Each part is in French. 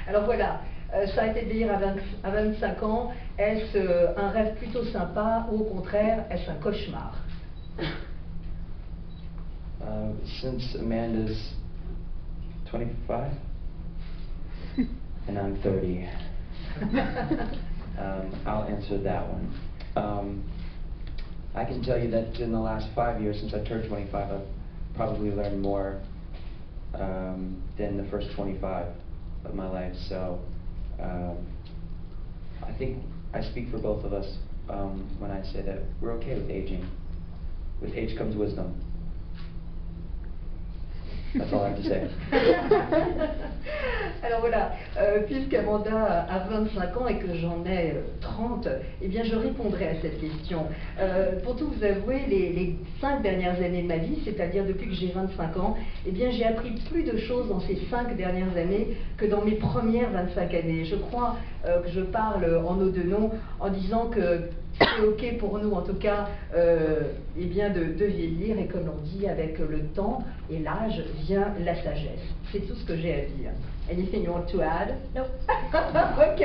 Alors voilà, s'arrêter de vieillir à 25 ans, est-ce un rêve plutôt sympa ou au contraire, est-ce un cauchemar? Since Amanda's 25 and I'm 30, I'll answer that one. I can tell you that in the last 5 years, since I turned 25, I've probably learned more than the first 25 of my life. So I think I speak for both of us when I say that we're okay with aging. With age comes wisdom. That's all I have to say. Alors voilà, puisqu'Amanda a 25 ans et que j'en ai 30, eh bien je répondrai à cette question. Pour tout vous avouer, les 5 dernières années de ma vie, c'est-à-dire depuis que j'ai 25 ans, eh bien j'ai appris plus de choses dans ces 5 dernières années que dans mes premières 25 années. Je crois que je parle en nos deux noms en disant que c'est ok pour nous en tout cas eh bien de vieillir, et comme l'on dit, avec le temps et l'âge vient la sagesse. C'est tout ce que j'ai à dire. Anything you want to add? No. Ok,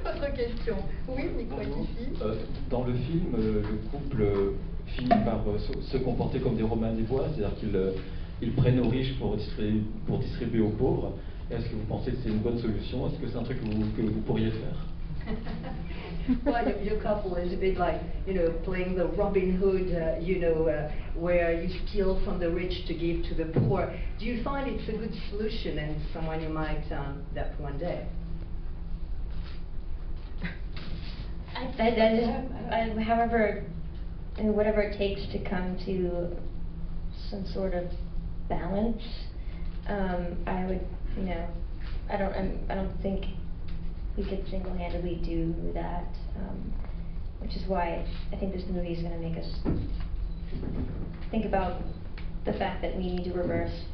autre question. Oui, micro ici. Dans le film, le couple finit par se comporter comme des Robins des Bois, c'est-à-dire qu'ils prennent aux riches pour distribuer aux pauvres. Est-ce que vous pensez que c'est une bonne solution? Est-ce que c'est un truc que vous pourriez faire? Well, your couple is a bit like, playing the Robin Hood, where you steal from the rich to give to the poor. Do you find it's a good solution and someone you might adapt one day? However, whatever it takes to come to some sort of balance, I would, I don't think we could single-handedly do that, which is why I think this movie is going to make us think about the fact that we need to reverse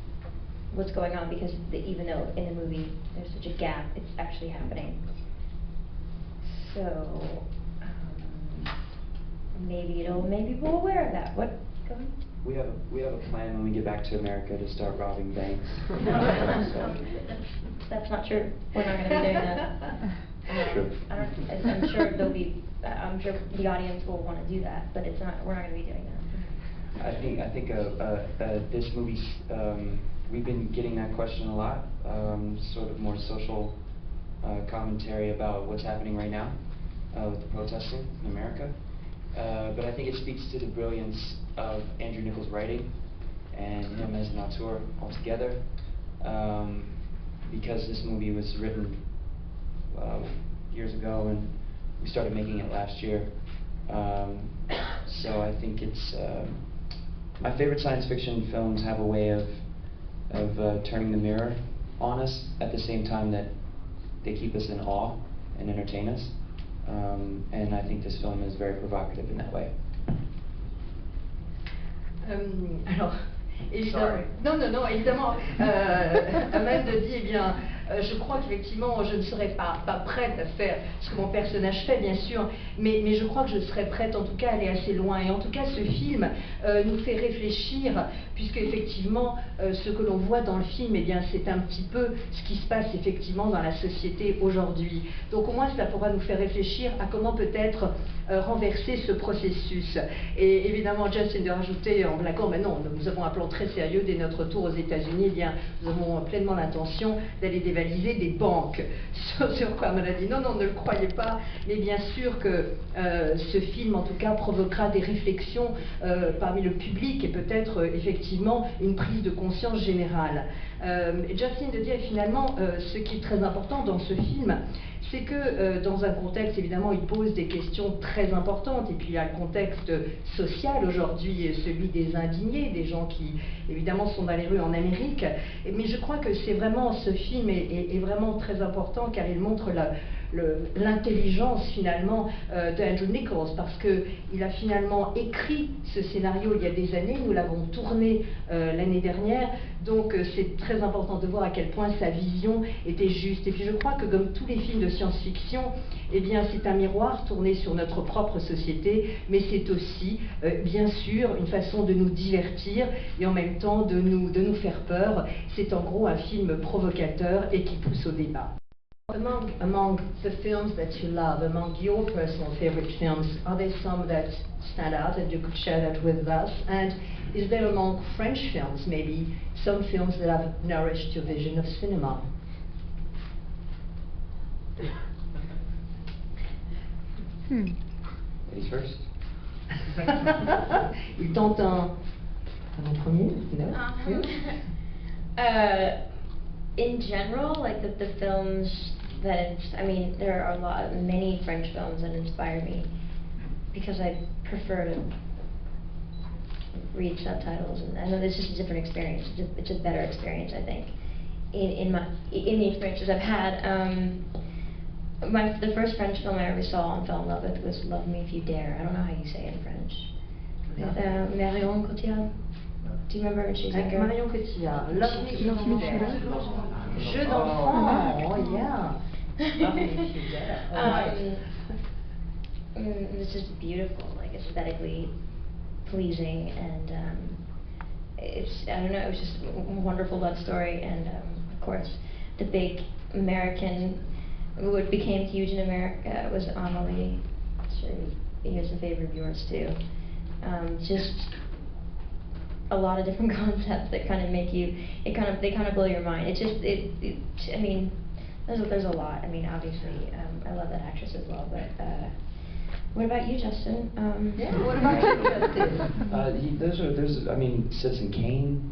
what's going on, because even though in the movie there's such a gap, it's actually happening. So maybe it'll make people aware of that. What? Go on. We have a plan when we get back to America to start robbing banks. That's not true. We're not going to be doing that. True. I'm sure there'll be. I'm sure the audience will want to do that, but it's not. We're not going to be doing that. I think this movie. We've been getting that question a lot. Sort of more social commentary about what's happening right now with the protesting in America. But I think it speaks to the brilliance of Andrew Niccol's writing and him as an auteur altogether, because this movie was written years ago and we started making it last year. So I think it's my favorite science fiction films have a way of turning the mirror on us at the same time that they keep us in awe and entertain us. And I think this film is very provocative in that way. Alors, évidemment, non, évidemment, Amanda dit, eh bien, je crois qu'effectivement, je ne serais pas prête à faire ce que mon personnage fait, bien sûr, mais je crois que je serais prête, en tout cas, à aller assez loin. Et en tout cas, ce film nous fait réfléchir, puisque effectivement, ce que l'on voit dans le film, eh bien, c'est un petit peu ce qui se passe effectivement dans la société aujourd'hui. Donc, au moins, cela pourra nous faire réfléchir à comment peut-être renverser ce processus. Et évidemment, Justin de rajouter en blaguant, mais non, nous avons un plan très sérieux dès notre retour aux États-Unis. Eh bien, nous avons pleinement l'intention d'aller dévaliser des banques. Sur quoi on a dit non, ne le croyez pas. Mais bien sûr que ce film, en tout cas, provoquera des réflexions parmi le public et peut-être effectivement une prise de conscience générale. Justin de dire finalement, ce qui est très important dans ce film, c'est que dans un contexte, évidemment, il pose des questions très importantes, et puis il y a le contexte social aujourd'hui, celui des indignés, des gens qui, évidemment, sont dans les rues en Amérique. Mais je crois que c'est vraiment, ce film est vraiment très important, car il montre l'intelligence finalement de Andrew Niccol, parce qu'il a finalement écrit ce scénario il y a des années, nous l'avons tourné l'année dernière, donc c'est très important de voir à quel point sa vision était juste. Et puis je crois que comme tous les films de science-fiction, eh bien c'est un miroir tourné sur notre propre société, mais c'est aussi bien sûr une façon de nous divertir et en même temps de nous faire peur. C'est en gros un film provocateur et qui pousse au débat. Among the films that you love, among your personal favorite films, are there some that stand out and you could share that with us? And is there among French films maybe some films that have nourished your vision of cinema? Ladies first. Il tente un premier? No? In general, like the films that, I mean, there are many French films that inspire me because I prefer to read subtitles, and I know this is a different experience. It's a better experience, I think, in the experiences I've had. The first French film I ever saw and fell in love with was Love Me If You Dare. I don't know how you say it in French. Marion Cotillard. Do you remember when she was younger? Marion Cotillard. Love Me If You Dare. Jeu d'enfant. Oh yeah. Love Me If You Dare. It's just beautiful, like aesthetically pleasing, and I don't know, it was just a wonderful love story. And of course, the big American, what became huge in America was Amelie. I'm sure he was a favorite of yours too. Just a lot of different concepts that kind of make you, they kind of blow your mind. I mean, there's a lot. I mean, obviously, I love that actress as well, but what about you, Justin? Yeah, what about you, Justin? There's, I mean, Citizen Kane,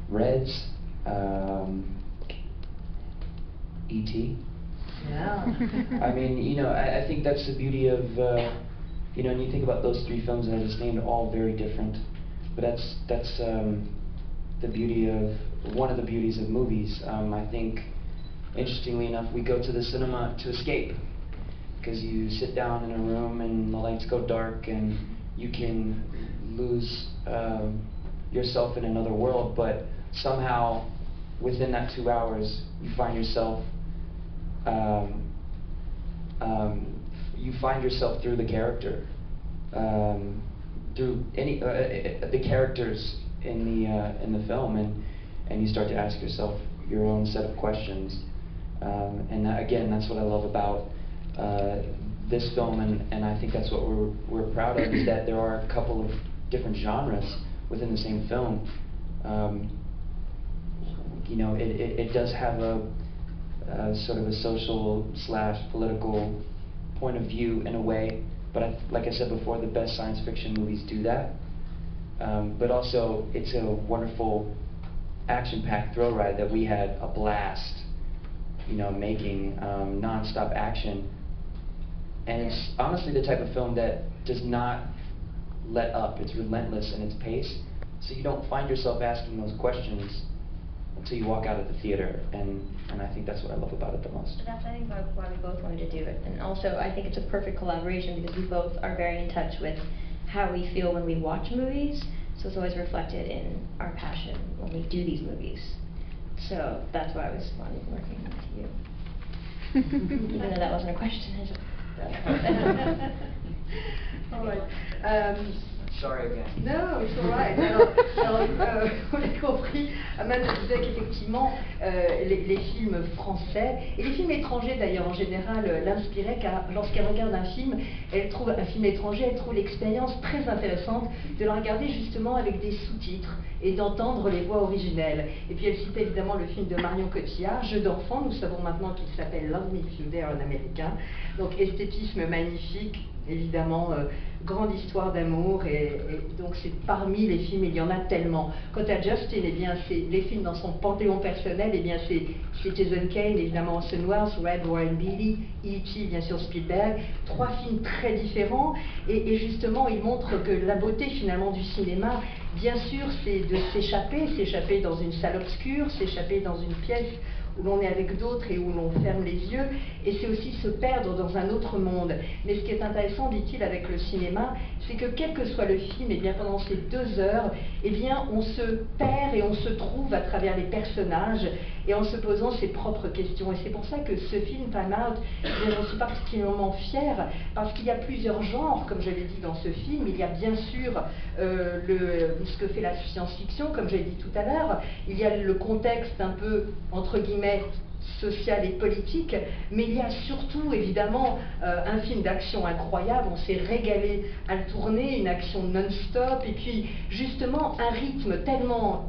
Reds, E.T. Yeah. I mean, you know, I think that's the beauty of, you know, when you think about those three films that I just named, all very different. But that's the beauty of, one of the beauties of movies. I think, interestingly enough, we go to the cinema to escape, because you sit down in a room and the lights go dark and you can lose yourself in another world, but somehow within that 2 hours you find yourself through the character, through any the characters in the film, and you start to ask yourself your own set of questions, and again, that's what I love about this film, and I think that's what we're proud of, is that there are a couple of different genres within the same film. You know, it does have a sort of a social / political point of view in a way, but like I said before, the best science fiction movies do that. But also, it's a wonderful action-packed thrill ride that we had a blast, you know, making non-stop action. And it's honestly the type of film that does not let up. It's relentless in its pace, so you don't find yourself asking those questions until you walk out of the theater, and I think that's what I love about it the most. That's, I think, why we both wanted to do it. And also, I think it's a perfect collaboration because we both are very in touch with how we feel when we watch movies, so it's always reflected in our passion when we do these movies. So that's why I was fun working with you. Even though that wasn't a question, is it? All right. Sorry again. Non, it's all right. Alors, on a compris, Amanda disait qu'effectivement, les films français, et les films étrangers d'ailleurs en général, l'inspiraient, car lorsqu'elle regarde un film étranger, elle trouve l'expérience très intéressante de le regarder justement avec des sous-titres et d'entendre les voix originelles. Et puis elle citait évidemment le film de Marion Cotillard, Jeu d'enfant, nous savons maintenant qu'il s'appelle Love Me If You Dare en américain. Donc esthétisme magnifique, évidemment, grande histoire d'amour, et donc c'est parmi les films, il y en a tellement. Quant à Justin, eh bien, c'est les films dans son panthéon personnel, eh bien, c'est Citizen Kane, évidemment Orson Welles, Red, Warren Beatty, E.T., bien sûr Spielberg, 3 films très différents, et justement, il montre que la beauté finalement du cinéma, bien sûr, c'est de s'échapper dans une salle obscure, s'échapper dans une pièce où l'on est avec d'autres et où l'on ferme les yeux, et c'est aussi se perdre dans un autre monde. Mais ce qui est intéressant, dit-il, avec le cinéma, c'est que quel que soit le film, et bien pendant ces 2 heures, eh bien on se perd et on se trouve à travers les personnages et en se posant ses propres questions. Et c'est pour ça que ce film, Time Out, j'en suis particulièrement fière, parce qu'il y a plusieurs genres, comme je l'ai dit dans ce film. Il y a bien sûr ce que fait la science-fiction, comme j'ai dit tout à l'heure. Il y a le contexte un peu, entre guillemets, sociale et politique, mais il y a surtout évidemment un film d'action incroyable, on s'est régalé à le tourner, une action non-stop, et puis justement un rythme tellement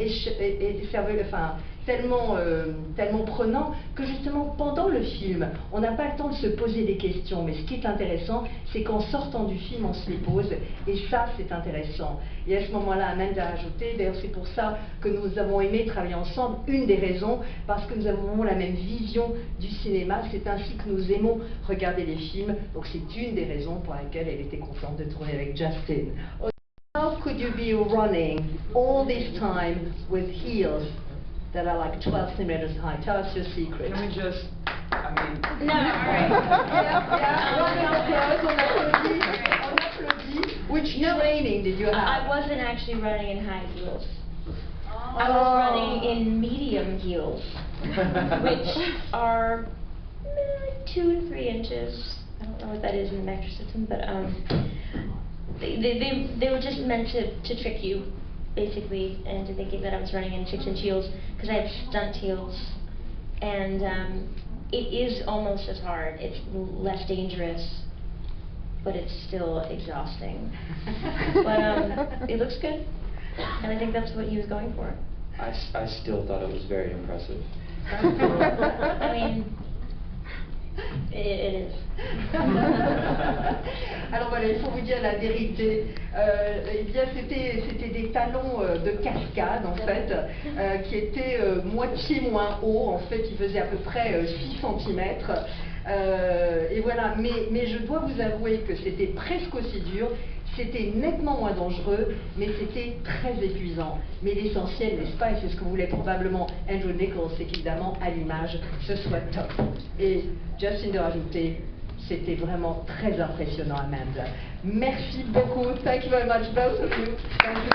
tellement prenant que justement pendant le film, on n'a pas le temps de se poser des questions, mais ce qui est intéressant, c'est qu'en sortant du film, on se les pose, et ça c'est intéressant. Et à ce moment-là, Amanda a ajouté, d'ailleurs c'est pour ça que nous avons aimé travailler ensemble, une des raisons, parce que nous avons la même vision du cinéma, c'est ainsi que nous aimons regarder les films, donc c'est une des raisons pour laquelle elle était contente de tourner avec Justin. How could you be running all this time with heels that are like 12 centimeters high? Tell us your secret. Can we just, I mean... No, all right. Yeah, on applaudit. Which training did you have? I wasn't actually running in high heels. I was running in medium heels, which are 2 to 3 inches. I don't know what that is in the metric system, but they were just meant to trick you, basically, into thinking that I was running in 6-inch heels, because I had stunt heels, and it is almost as hard. It's less dangerous, but it's still exhausting. But it looks good, and I think that's what he was going for. I still thought it was very impressive. I mean, it is. Alors voilà, il faut vous dire la vérité. Eh bien, c'était des talons de cascade en fait, qui étaient moitié moins hauts. En fait, ils faisaient à peu près 6 cm. Et voilà, mais je dois vous avouer que c'était presque aussi dur. C'était nettement moins dangereux, mais c'était très épuisant. Mais l'essentiel, n'est-ce pas, et c'est ce que voulait probablement Andrew Nichols, c'est qu'évidemment, à l'image, ce soit top. Et Justin de rajouter, c'était vraiment très impressionnant, Amanda. Merci beaucoup. Thank you very much, both of you. Thank you.